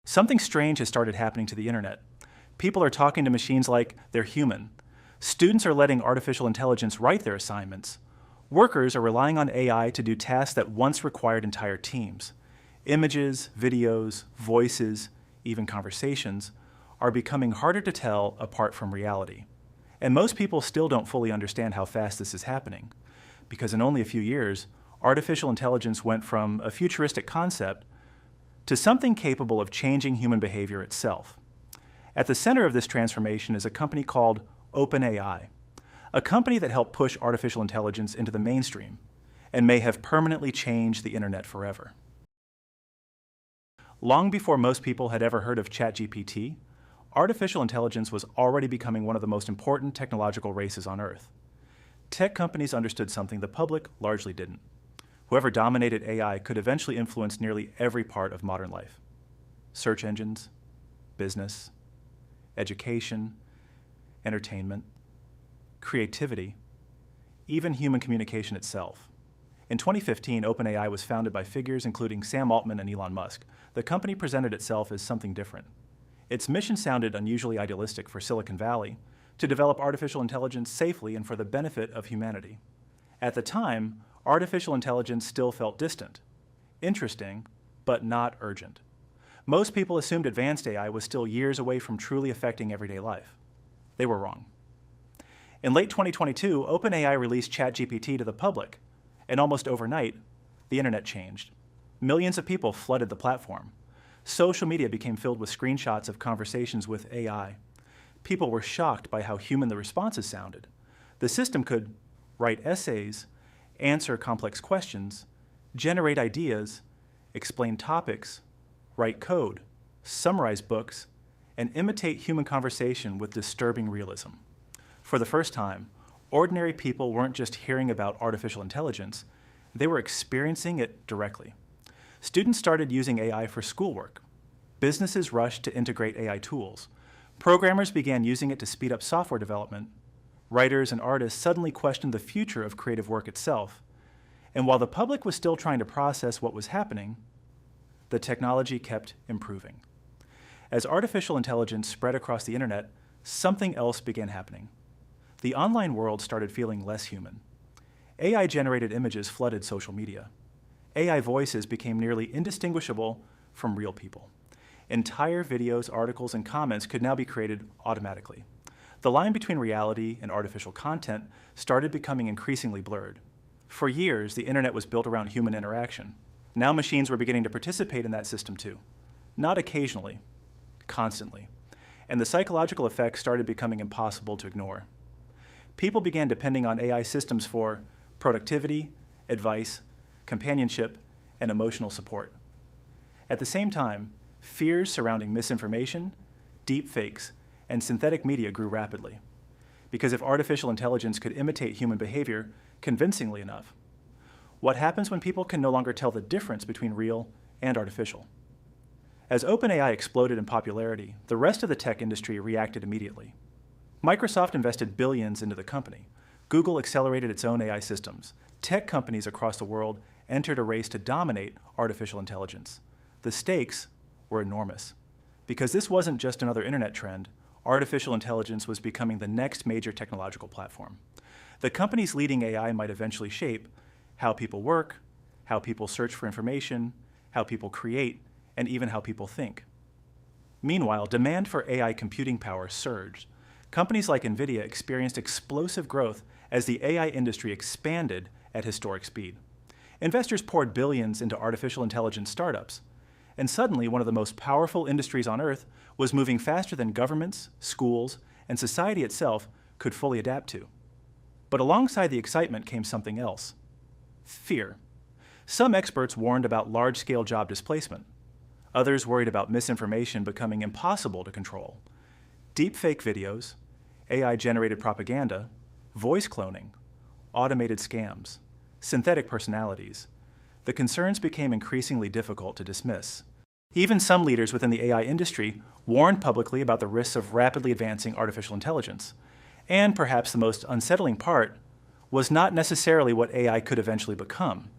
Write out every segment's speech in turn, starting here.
Something strange has started happening to the internet. People are talking to machines like they're human. Students are letting artificial intelligence write their assignments. Workers are relying on AI to do tasks that once required entire teams. Images, videos, voices, even conversations are becoming harder to tell apart from reality. And most people still don't fully understand how fast this is happening, because in only a few years, artificial intelligence went from a futuristic concept to something capable of changing human behavior itself. At the center of this transformation is a company called OpenAI, a company that helped push artificial intelligence into the mainstream and may have permanently changed the internet forever. Long before most people had ever heard of ChatGPT, artificial intelligence was already becoming one of the most important technological races on Earth. Tech companies understood something the public largely didn't. Whoever dominated AI could eventually influence nearly every part of modern life. Search engines, business, education, entertainment, creativity, even human communication itself. In 2015, OpenAI was founded by figures including Sam Altman and Elon Musk. The company presented itself as something different. Its mission sounded unusually idealistic for Silicon Valley, to develop artificial intelligence safely and for the benefit of humanity. At the time, artificial intelligence still felt distant, interesting, but not urgent. Most people assumed advanced AI was still years away from truly affecting everyday life. They were wrong. In late 2022, OpenAI released ChatGPT to the public, and almost overnight, the internet changed. Millions of people flooded the platform. Social media became filled with screenshots of conversations with AI. People were shocked by how human the responses sounded. The system could write essays, answer complex questions, generate ideas, explain topics, write code, summarize books, and imitate human conversation with disturbing realism. For the first time, ordinary people weren't just hearing about artificial intelligence, they were experiencing it directly. Students started using AI for schoolwork. Businesses rushed to integrate AI tools. Programmers began using it to speed up software development. Writers and artists suddenly questioned the future of creative work itself. And while the public was still trying to process what was happening, the technology kept improving. As artificial intelligence spread across the internet, something else began happening. The online world started feeling less human. AI-generated images flooded social media. AI voices became nearly indistinguishable from real people. Entire videos, articles, and comments could now be created automatically. The line between reality and artificial content started becoming increasingly blurred. For years, the internet was built around human interaction. Now machines were beginning to participate in that system too. Not occasionally, constantly. And the psychological effects started becoming impossible to ignore. People began depending on AI systems for productivity, advice, companionship, and emotional support. At the same time, fears surrounding misinformation, deepfakes, and synthetic media grew rapidly. Because if artificial intelligence could imitate human behavior convincingly enough, what happens when people can no longer tell the difference between real and artificial? As OpenAI exploded in popularity, the rest of the tech industry reacted immediately. Microsoft invested billions into the company. Google accelerated its own AI systems. Tech companies across the world entered a race to dominate artificial intelligence. The stakes were enormous. Because this wasn't just another internet trend, artificial intelligence was becoming the next major technological platform. The companies leading AI might eventually shape how people work, how people search for information, how people create, and even how people think. Meanwhile, demand for AI computing power surged. Companies like NVIDIA experienced explosive growth as the AI industry expanded at historic speed. Investors poured billions into artificial intelligence startups, and suddenly one of the most powerful industries on Earth was moving faster than governments, schools, and society itself could fully adapt to. But alongside the excitement came something else: fear. Some experts warned about large-scale job displacement. Others worried about misinformation becoming impossible to control. Deepfake videos, AI-generated propaganda, voice cloning, automated scams, synthetic personalities. The concerns became increasingly difficult to dismiss. Even some leaders within the AI industry warned publicly about the risks of rapidly advancing artificial intelligence. And perhaps the most unsettling part was not necessarily what AI could eventually become.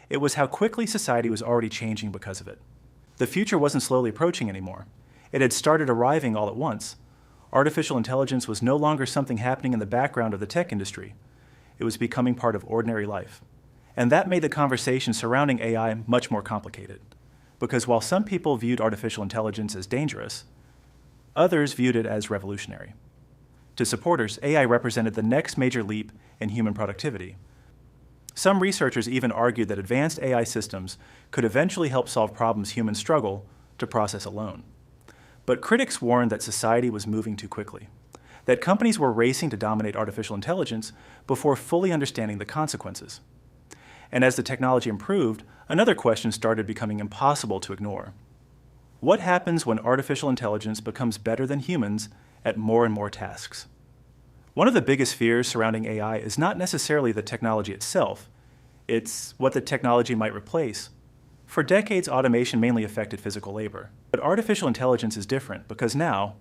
It was how quickly society was already changing because of it. The future wasn't slowly approaching anymore. It had started arriving all at once. Artificial intelligence was no longer something happening in the background of the tech industry. It was becoming part of ordinary life. And that made the conversation surrounding AI much more complicated. Because while some people viewed artificial intelligence as dangerous, others viewed it as revolutionary. To supporters, AI represented the next major leap in human productivity. Some researchers even argued that advanced AI systems could eventually help solve problems humans struggle to process alone. But critics warned that society was moving too quickly, that companies were racing to dominate artificial intelligence before fully understanding the consequences. And as the technology improved, another question started becoming impossible to ignore. What happens when artificial intelligence becomes better than humans at more and more tasks? One of the biggest fears surrounding AI is not necessarily the technology itself, it's what the technology might replace. For decades, automation mainly affected physical labor. But artificial intelligence is different because now,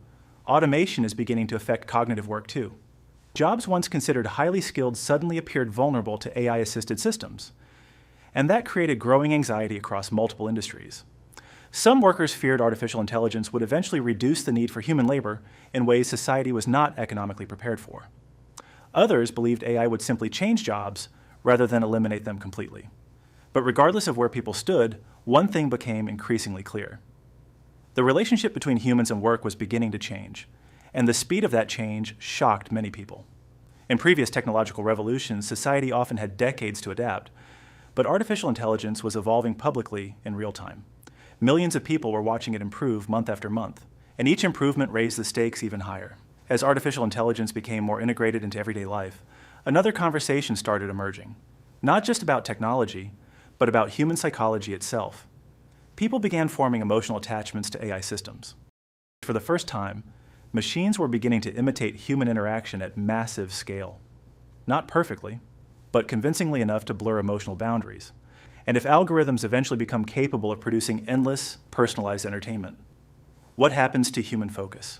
automation is beginning to affect cognitive work too. Jobs once considered highly skilled suddenly appeared vulnerable to AI-assisted systems. And that created growing anxiety across multiple industries. Some workers feared artificial intelligence would eventually reduce the need for human labor in ways society was not economically prepared for. Others believed AI would simply change jobs rather than eliminate them completely. But regardless of where people stood, one thing became increasingly clear. The relationship between humans and work was beginning to change, and the speed of that change shocked many people. In previous technological revolutions, society often had decades to adapt, but artificial intelligence was evolving publicly in real time. Millions of people were watching it improve month after month, and each improvement raised the stakes even higher. As artificial intelligence became more integrated into everyday life, another conversation started emerging, not just about technology, but about human psychology itself. People began forming emotional attachments to AI systems. For the first time, machines were beginning to imitate human interaction at massive scale. Not perfectly, but convincingly enough to blur emotional boundaries. And if algorithms eventually become capable of producing endless, personalized entertainment, what happens to human focus?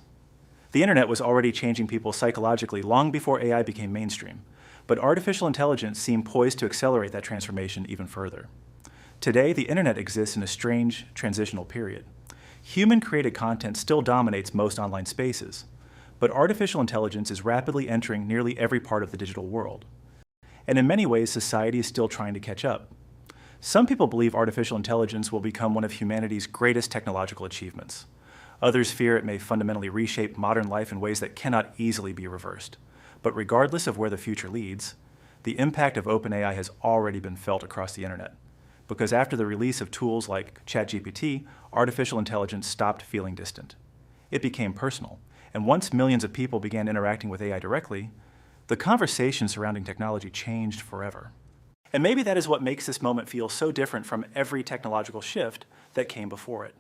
The internet was already changing people psychologically long before AI became mainstream, but artificial intelligence seemed poised to accelerate that transformation even further. Today, the internet exists in a strange, transitional period. Human-created content still dominates most online spaces, but artificial intelligence is rapidly entering nearly every part of the digital world. And in many ways, society is still trying to catch up. Some people believe artificial intelligence will become one of humanity's greatest technological achievements. Others fear it may fundamentally reshape modern life in ways that cannot easily be reversed. But regardless of where the future leads, the impact of OpenAI has already been felt across the internet. Because after the release of tools like ChatGPT, artificial intelligence stopped feeling distant. It became personal, and once millions of people began interacting with AI directly, the conversation surrounding technology changed forever. And maybe that is what makes this moment feel so different from every technological shift that came before it.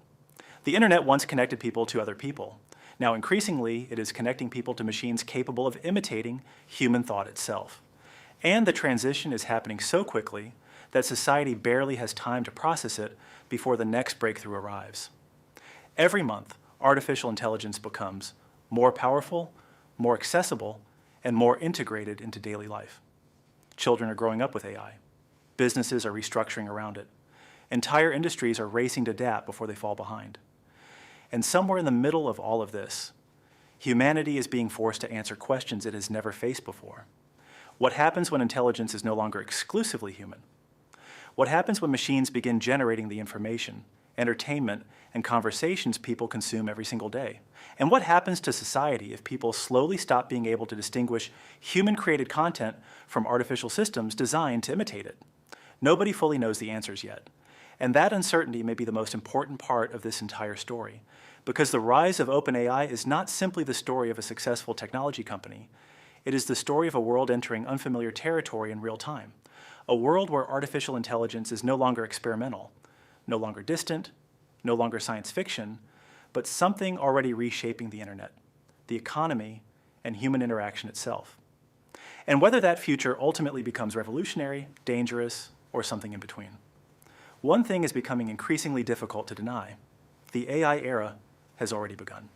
The internet once connected people to other people. Now increasingly, it is connecting people to machines capable of imitating human thought itself. And the transition is happening so quickly that society barely has time to process it before the next breakthrough arrives. Every month, artificial intelligence becomes more powerful, more accessible, and more integrated into daily life. Children are growing up with AI. Businesses are restructuring around it. Entire industries are racing to adapt before they fall behind. And somewhere in the middle of all of this, humanity is being forced to answer questions it has never faced before. What happens when intelligence is no longer exclusively human? What happens when machines begin generating the information, entertainment, and conversations people consume every single day? And what happens to society if people slowly stop being able to distinguish human-created content from artificial systems designed to imitate it? Nobody fully knows the answers yet. And that uncertainty may be the most important part of this entire story, because the rise of OpenAI is not simply the story of a successful technology company. It is the story of a world entering unfamiliar territory in real time, a world where artificial intelligence is no longer experimental, no longer distant, no longer science fiction, but something already reshaping the internet, the economy, and human interaction itself. And whether that future ultimately becomes revolutionary, dangerous, or something in between. One thing is becoming increasingly difficult to deny. The AI era has already begun.